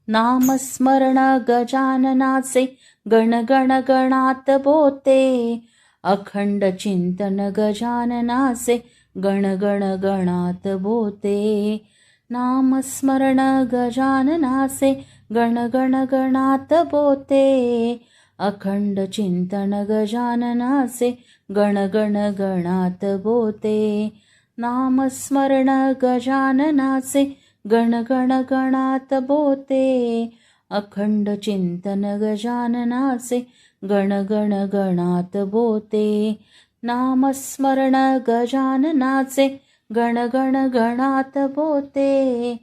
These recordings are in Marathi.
नामस्मरण गजाननाचे गण गण गणात बोते, अखंड चिंतन गजाननाचे गण गण गणात बोते। नामस्मरण गजाननाचे गण गण गणात बोते, अखंड चिंतन गजाननाचे गण गण गणात बोते। नामस्मरण गजाननाचे गण गण गणात बोते, अखंड चिंतन गजाननाचे गण गण गणात बोते। नामस्मरण गजाननाचे गण गण गणात बोते,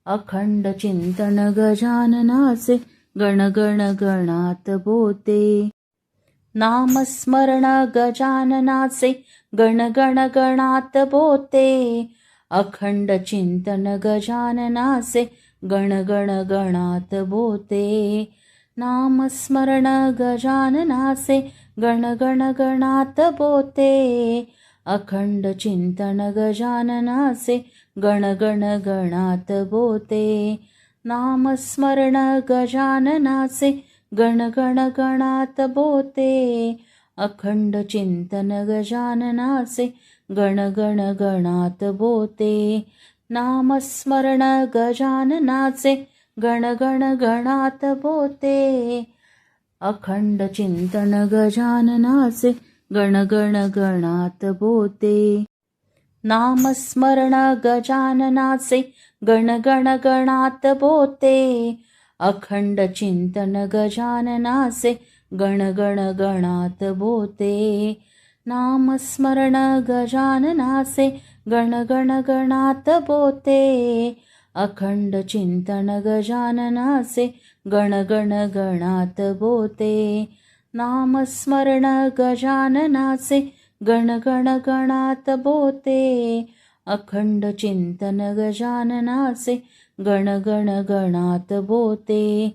अखंड चिंतन गजाननाचे गण गण गणात बोते। नामस्मरण गजाननाचे गण गण गणात बोते, अखंड चिंतन गजाननाचे गण गण गणात बोते। नामस्मरण गजाननाचे गण गण गणात बोते, अखंड चिंतन गजाननाचे गण गण गणात बोते। नामस्मरण गजाननाचे गण गण गणात बोते, अखंड चिंतन गजाननाचे गण गण गणात बोते। नामस्मरण गजाननाचे गण गण गणात बोते, अखंड चिंतन गजाननाचे गण गण गणात बोते। नामस्मरण गजाननाचे गण गण गणात बोते, अखंड चिंतन गजाननाचे गण गण गणात बोते। नामस्मरण गजाननाचे गण गण गणात बोते, अखंड चिंतन गजाननाचे गण गण गणात बोते। नामस्मरण गजाननाचे गण गण गणात बोते, अखंड चिंतन गजाननाचे गण गण गणात बोते।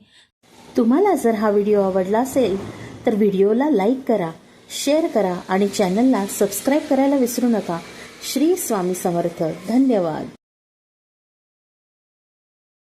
तुम्हाला जर हा व्हिडिओ आवडला असेल तर व्हिडिओला लाईक करा, शेअर करा आणि चॅनलला सबस्क्राईब करायला विसरू नका। श्री स्वामी समर्थ. धन्यवाद.